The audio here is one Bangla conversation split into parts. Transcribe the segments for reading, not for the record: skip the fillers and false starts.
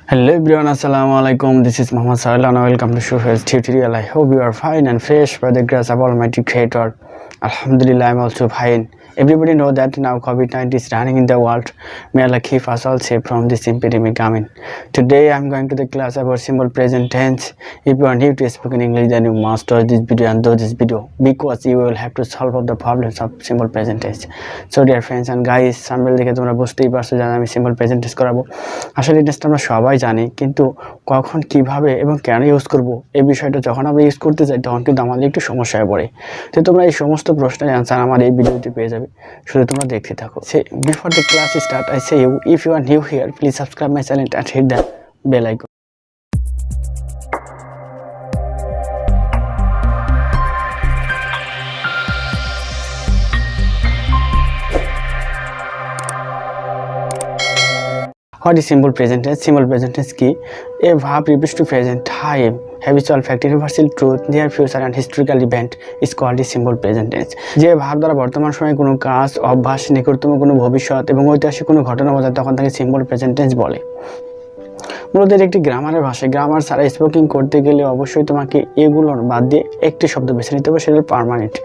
Hello everyone, assalamu alaikum. This is Muhammad Sohel and welcome to Sohel's tutorial. I hope you are fine and fresh by the grace of Almighty Creator. Alhamdulillah, I'm also fine. Everybody know that now COVID-19 is running in the world. May Allah keep us all safe from this epidemic. Amen. Today I'm going to the class about simple present tense. If you are new to speaking English, then you must watch this video and do this video because you will have to solve all the problems of simple present tense. So dear friends and guys, সামনে দেখে তোমরা বুঝতেই পারছো যে আমি সিম্পল প্রেজেন্ট টেন্স করাবো। আসলে এই টেন্সটা আমরা সবাই জানি, কিন্তু কখন কিভাবে এবং কেন ইউজ করব এই বিষয়টা যখন আমরা ইউজ করতে যাই তখন কিন্তু আমাদের একটু সমস্যায় পড়ে। তো তোমরা এই সমস্ত প্রশ্নের অ্যান্সার আমার এই ভিডিওতে পেয়ে যাবে, শুধু তোমরা দেখতে থাকো। Before the class start I say you, if you are new here please subscribe my channel and hit the bell icon. What is simple present tense? Simple present tense কি? A verb refers to present time, habitual fact, universal truth, near future and historical event is called a simple present tense. যে ভাব দ্বারা বর্তমান সময়ে কোনো কাজ, অভ্যাস, নিকটতম কোনো ভবিষ্যৎ এবং ঐতিহাসিক কোনো ঘটনা বোঝায় তখন তাকে সিম্পল প্রেজেন্ট টেন্স বলে। মূলত একটি গ্রামারের ভাষায় গ্রামার ছাড়া স্পোকিং করতে গেলে অবশ্যই তোমাকে এগুলোর বাদ দিয়ে একটি শব্দ বেছে নিতে হবে, সেটা পার্মানেন্ট।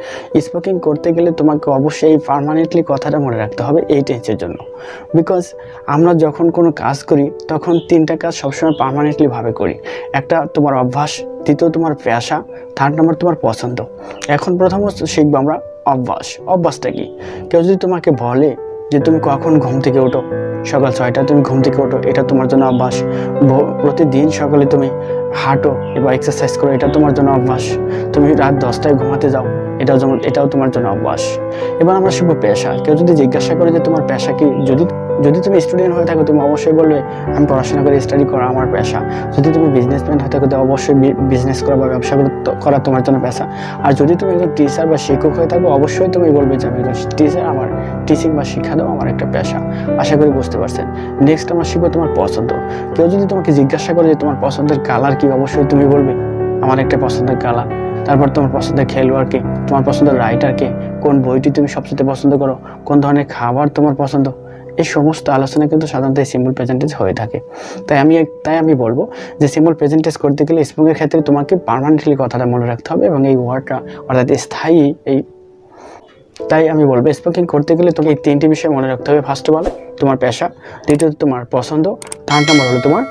স্পোকিং করতে গেলে তোমাকে অবশ্যই এই পার্মানেন্টলি কথাটা মনে রাখতে হবে এই টেন্সের জন্য। বিকজ আমরা যখন কোনো কাজ করি তখন তিনটা কাজ সবসময় পার্মানেন্টলি ভাবে করি। একটা তোমার অভ্যাস, দ্বিতীয় তোমার পেশা, থার্ড নম্বর তোমার পছন্দ। এখন প্রথমত শিখবো আমরা অভ্যাস। অভ্যাসটা কি? কেউ যদি তোমাকে বলে যে তুমি কখন ঘুম থেকে ওঠো, সকাল 6টায় তুমি ঘুম থেকে ওঠো, এটা তোমার জন্য অভ্যাস। প্রতিদিন সকালে তুমি হাঁটো বা এক্সারসাইজ করো, এটা তোমার জন্য অভ্যাস। তুমি রাত 10টায় ঘুমাতে যাও, এটাও তোমার জন্য অভ্যাস। এবার আমরা শিখবো পেশা। কেউ যদি জিজ্ঞাসা করে যে তোমার পেশা কি, যদি তুমি স্টুডেন্ট হয়ে থাকো তুমি অবশ্যই বলবে আমি পড়াশোনা করে স্টাডি করা আমার পেশা। যদি তুমি বিজনেসম্যান হয়ে থাকো তো অবশ্যই বিজনেস করা বা ব্যবসা করা তোমার জন্য পেশা। আর যদি তুমি একজন টিচার বা শিক্ষক হয়ে থাকো অবশ্যই তুমি বলবে যে আমি একজন টিচার, আমার টিচিং বা শিক্ষা দাও আমার একটা পেশা। আশা করি বুঝতে পারছেন। নেক্সট আমরা শিখবো তোমার পছন্দ। কেউ যদি তোমাকে জিজ্ঞাসা করে যে তোমার পছন্দের কালার কি, অবশ্যই তুমি বলবে আমার একটা পছন্দের কালার। তারপর তোমার পছন্দের খেলোয়াড় কে, তোমার পছন্দের রাইটার কে, কোন বইটি তুমি সবচেয়ে পছন্দ করো, কোন ধরনের খাবার তোমার পছন্দ। এই সমস্ত আলোচনা কিন্তু সাধারণত সিম্পল প্রেজেন্ট টেন্স হয়ে থাকে। তাই আমি বলবো যে সিম্পল প্রেজেন্ট টেন্স করতে গেলে স্পোকের ক্ষেত্রে তোমাকে পার্মানেন্টলি কথাটা মনে রাখতে হবে এবং এই ওয়ার্ডটা অর্থাৎ স্থায়ী তাই আমি বলবো স্পোকিং করতে গেলে তোমাকে এই তিনটি বিষয় মনে রাখতে হবে। ফার্স্ট অফ অল তোমার পেশা, দ্বিতীয়ত তোমার পছন্দ, থার্ড নম্বর হলো তোমার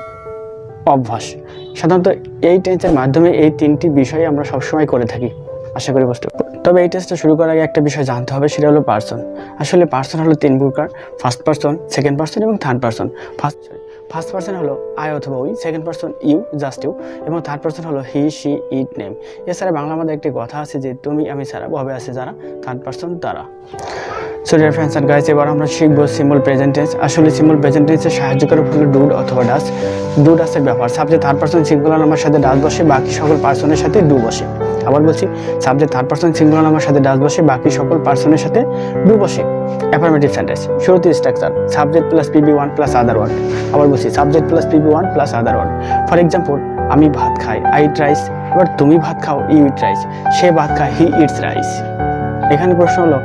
অভ্যাস। সাধারণত এই টেন্সের মাধ্যমে এই তিনটি বিষয় আমরা সবসময় করে থাকি। আশা করি বুঝতে পারবো। তবে এই টেস্টটা শুরু করার আগে একটা বিষয় জানতে হবে, সেটা হলো পার্সন। আসলে পার্সন হলো তিন প্রকার: ফার্স্ট পার্সন, সেকেন্ড পার্সন এবং থার্ড পার্সন। ফার্স্ট পার্সন হলো আই অথবা we, second person you, just you, এবং থার্ড পার্সন হলো হি, শি, ইট, নেম। এছাড়া বাংলা আমাদের একটি কথা আছে যে তুমি আমি ছাড়া ভাবে আছে যারা, থার্ড পার্সন তারা। So dear friends and guys, এবার আমরা শিখবো সিম্পল প্রেজেন্ট টেন্স। আসলে সিম্পল প্রেজেন্ট টেন্সের সাহায্য করে হলো ডু অথবা ডাস। ডু ডাসের ব্যাপার, subject third person singular number সাথে ডাস বসে, বাকি সকল পার্সনের সাথে ডু বসে। আবার বলছি, subject third person singular number সাথে ডাস বসে, বাকি সকল পার্সনের সাথে ডু বসে। অ্যাফার্মেটিভ সেন্টেন্স শুরুতে স্ট্রাকচার সাবজেক্ট প্লাস পিবি1 প্লাস আদার ওয়ার্ড। আবার বলছি, সাবজেক্ট প্লাস পিবি1 plus other word. For example, আমি ভাত খাই, আই ইট রাইস। এবার তুমি ভাত খাও, ইউ ইট রাইস। সে ভাত খায়, হি ইটস রাইস। এখানে প্রশ্ন হলো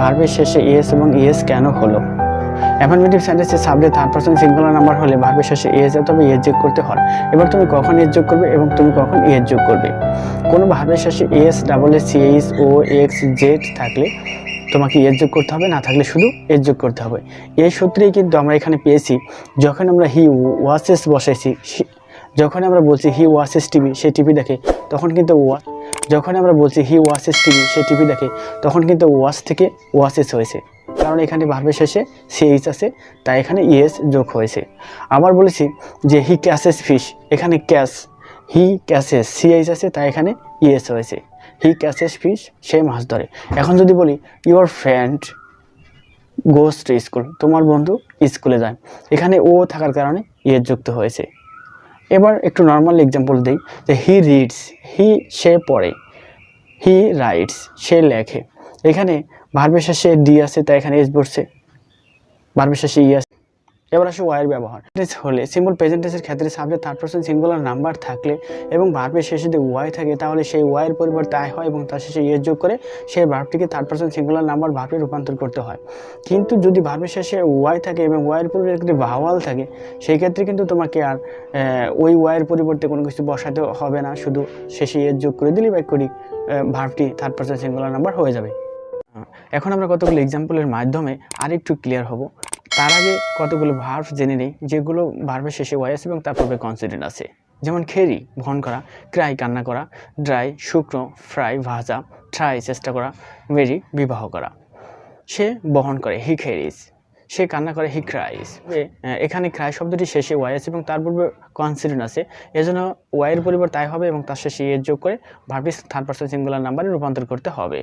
ভার্বের শেষে এস এবং এস কেন হলো? অ্যাফার্মেটিভ সেন্টেন্সে subject third person singular number হলে ভার্বের শেষে এস অথবা এস যোগ করতে হয়। এবার তুমি কখন এস যোগ করবে এবং তুমি কখন এস যোগ করবে? কোনো ভার্বের শেষে এস, ডাবল এস, সিএস, ও, এক্স, জেড থাকলে তোমাকে এস যোগ করতে হবে, না থাকলে শুধু এস যোগ করতে হবে। এই সূত্রেই কিন্তু আমরা এখানে পেয়েছি, যখন আমরা হি ওয়াচেস বসাইছি, যখন আমরা বলছি he watches TV, say TV দেখে, তখন কিন্তু যখন আমরা বলছি he watches TV, say TV দেখে, তখন কিন্তু ওয়াচ থেকে ওয়াচেস হয়েছে, কারণ এখানে ভার্বের শেষে সিএইচ আছে, তাই এখানে ইএস যোগ হয়েছে। আবার বলেছি যে হি ক্যাচেস ফিশ, এখানে ক্যাচ, হি ক্যাচেস, সিএইচ আছে, তাই এখানে ইএস হয়েছে। হি ক্যাচেস ফিশ, সে মাছ ধরে। এখন যদি বলি your friend goes to school, তোমার বন্ধু স্কুলে যায়, এখানে ও থাকার কারণে ইএস যুক্ত হয়েছে। এবার একটু নর্মাল এক্সাম্পল দিই, যে হি রিডস, সে পড়ে, হি রাইটস, সে লেখে। এখানে ভার্বের শেষে ডি আছে, তাই এখানে এস বসছে, ভার্বের শেষে ই আছে। এবার আসে ওয়াইয়ের ব্যবহার। হলে সিম্পল প্রেজেন্ট টেন্সের ক্ষেত্রে subject third person singular number থাকলে এবং ভার্বের শেষে যদি ওয়াই থাকে তাহলে সেই ওয়াইয়ের পরিবর্তে আই হয় এবং তার শেষে ইয়েস যোগ করে সেই ভার্বটিকে থার্ড পারসন সিঙ্গুলার নাম্বার ভার্বে রূপান্তর করতে হয়। কিন্তু যদি ভার্বের শেষে ওয়াই থাকে এবং ওয়াইয়ের পরিবর্তে ভাওয়াল থাকে সেই ক্ষেত্রে কিন্তু তোমাকে আর ওই ওয়াইয়ের পরিবর্তে কোনো কিছু বসাতে হবে না, শুধু শেষে ইয়েস যোগ করে দিলেই বাক্যটি ভার্বটি থার্ড পারসন সিঙ্গুলার নাম্বার হয়ে যাবে। এখন আমরা কতগুলো এক্সাম্পলের মাধ্যমে আরেকটু ক্লিয়ার হব। তার আগে কতগুলো ভার্ব জেনে নেই যেগুলো ভার্বের শেষে ওয়াই আছে এবং তার পূর্বে কনসোনেন্ট আছে। যেমন খেরি বহন করা, ক্রাই কান্না করা, ড্রাই শুকনো, ফ্রাই ভাজা, ট্রাই চেষ্টা করা, মেরি বিবাহ করা। সে বহন করে হি ক্যারিজ, সে কান্না করে হি ক্রাইজ। এখানে ক্রাই শব্দটি শেষে ওয়াই আছে এবং তার পূর্বে কনসোনেন্ট আছে, এজন্য ওয়াইয়ের পরিবর্তে তাই হবে এবং তার শেষে এর যোগ করে ভার্বটি থার্ড পারসন সিঙ্গুলার নাম্বারে রূপান্তর করতে হবে।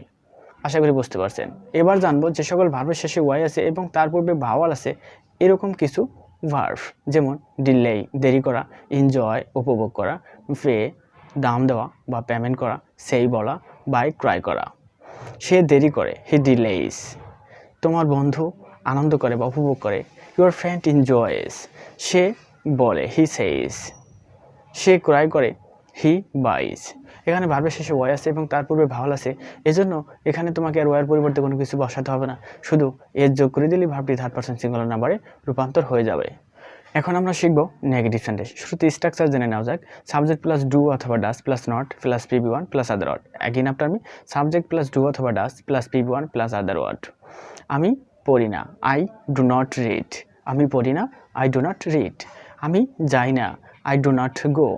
আশা করি বুঝতে পারছেন। এবার জানবো যে সকল ভার্বের শেষে ওয়াই আছে এবং তার পূর্বে ভাওয়াল আছে এরকম কিছু ভার্ব, যেমন ডিলে দেরি করা, এনজয় উপভোগ করা, পে দাম দেওয়া বা পেমেন্ট করা, সেই বলা, বাই ক্রাই করা। সে দেরি করে হি ডিলেইস, তোমার বন্ধু আনন্দ করে বা উপভোগ করে ইউর ফ্রেন্ড এনজয়েস, সে বলে হি সেইস, সে ক্রাই করে হি বাইস। এখানে ভার্বের শেষে ওয়াই আছে এবং তার পূর্বে ভাওয়াল আছে, এজন্য এখানে তোমাকে আর ওয়াইয়ের পরিবর্তে কোনো কিছু বসাতে হবে না, শুধু এর যোগ করে দিলেই ভার্বটি থার্ড পারসন সিঙ্গুলার নাম্বারে রূপান্তর হয়ে যাবে। এখন আমরা শিখব নেগেটিভ সেন্টেন্স। শুরুতে স্ট্রাকচার জেনে নেওয়া যাক। সাবজেক্ট প্লাস ডু অথবা does plus not plus P B one plus other word. Again after me, subject plus do অথবা does plus P B one plus other word. আমি পড়ি না, আই ডু নট রিড। আমি পড়ি না, আই ডু নট রিড। আমি যাই না, আই ডু নট গো।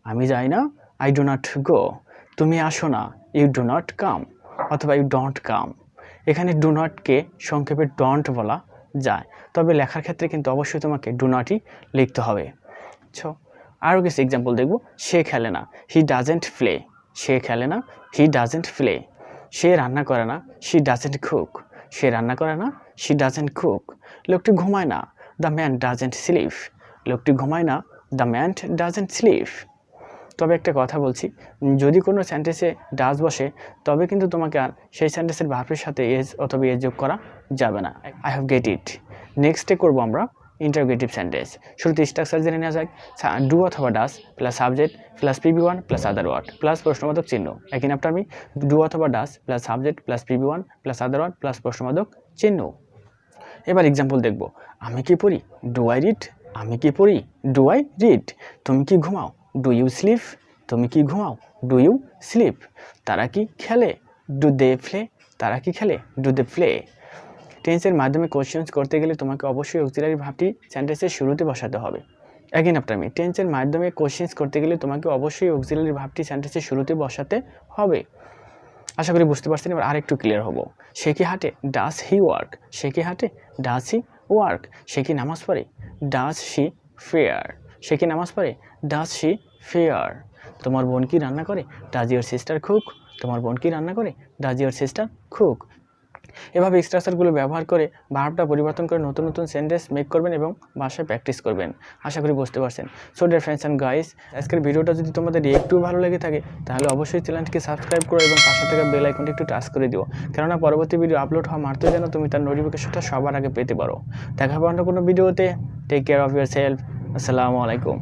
আমি যাই না, আই ডু নট গো। তুমি আসো না, ইউ ডু নট কাম অথবা ইউ ডোন্ট কাম। এখানে ডু নটকে সংক্ষেপে ডন্ট বলা যায়, তবে লেখার ক্ষেত্রে কিন্তু অবশ্যই তোমাকে ডু নটই লিখতে হবে। আরও কিছু এক্সাম্পল দেখব। সে খেলে না, হি ডাজেন্ট প্লে। সে খেলে না, হি ডাজেন্ট প্লে। সে রান্না করে না, শি ডাজেন্ট কুক। সে রান্না করে না, শি ডাজেন্ট কুক। লোকটি ঘুমায় না, দ্য ম্যান ডাজেন্ট স্লিপ। লোকটি ঘুমায় না, দ্য ম্যান ডাজেন্ট স্লিপ। তবে একটা কথা বলছি, যদি কোনো সেন্টেন্সে ডাজ বসে তবে কিন্তু তোমাকে আর সেই সেন্টেন্সের ভার্বের সাথে এজ অথবা এজ যোগ করা যাবে না। I have get it. নেক্সটে করবো আমরা ইন্টারোগেটিভ সেন্টেন্স। শুরুতে স্ট্রাকচার জেনে নেওয়া যাক। ডু অথবা does plus subject plus P B one plus other word plus প্রশ্নবোধক চিহ্ন। অ্যাগেন আফটার মি, ডু অথবা does plus subject plus P B one plus other word plus প্রশ্নবোধক চিহ্ন। এবার এক্সাম্পল দেখব। আমি কি পড়ি, ডু আই রিড। আমি কি পড়ি, ডু আই রিড। তুমি কি ঘুমাও, ডু ইউ স্লিপ। তুমি কি ঘুমাও, ডু ইউ স্লিপ। তারা কি খেলে, ডু দে প্লে। তারা কি খেলে, ডু দে প্লে। টেন্সের মাধ্যমে কোশ্চেন্স করতে গেলে তোমাকে অবশ্যই অক্সিলারি ভার্বটি সেন্টেন্সের শুরুতে বসাতে হবে। অ্যাগেন আফটার মি, টেন্সের মাধ্যমে কোশ্চেন্স করতে গেলে তোমাকে অবশ্যই অক্সিলারি ভার্বটি সেন্টেন্সের শুরুতে বসাতে হবে। আশা করি বুঝতে পারছেন। এবার আরেকটু ক্লিয়ার হবো। সে কি হাঁটে, ডাজ হি ওয়ার্ক। সে কি হাঁটে, ডাজ হি ওয়ার্ক। সে কি নামাজ পড়ে, ডাজ শি ফেয়ার। সে কি নামাজ পড়ে, ডাজ শি ফেয়ার। তোমার বোন কি রান্না করে, ডাজ ইউর সিস্টার কুক। তোমার বোন কি রান্না করে, ডাজ ইউর সিস্টার কুক। এভাবে স্ট্রাকচারগুলো ব্যবহার করে ভার্বটা পরিবর্তন করে নতুন নতুন সেন্টেন্স মেক করবেন এবং ভাষায় প্র্যাকটিস করবেন। আশা করি বুঝতে পারছেন। So dear friends and guys, আজকের ভিডিওটা যদি তোমাদের একটু ভালো লেগে থাকে তাহলে অবশ্যই চ্যানেলটিকে সাবস্ক্রাইব করো এবং পাশে থাকা বেল আইকনটি একটু টাচ করে দিও, কেননা পরবর্তী ভিডিও আপলোড হওয়া মাত্রই যেন তুমি তার নোটিফিকেশনটা সবার আগে পেতে পারো। দেখা হবে অন্য কোনো ভিডিওতে। Take care of yourself. আসসালামু আলাইকুম।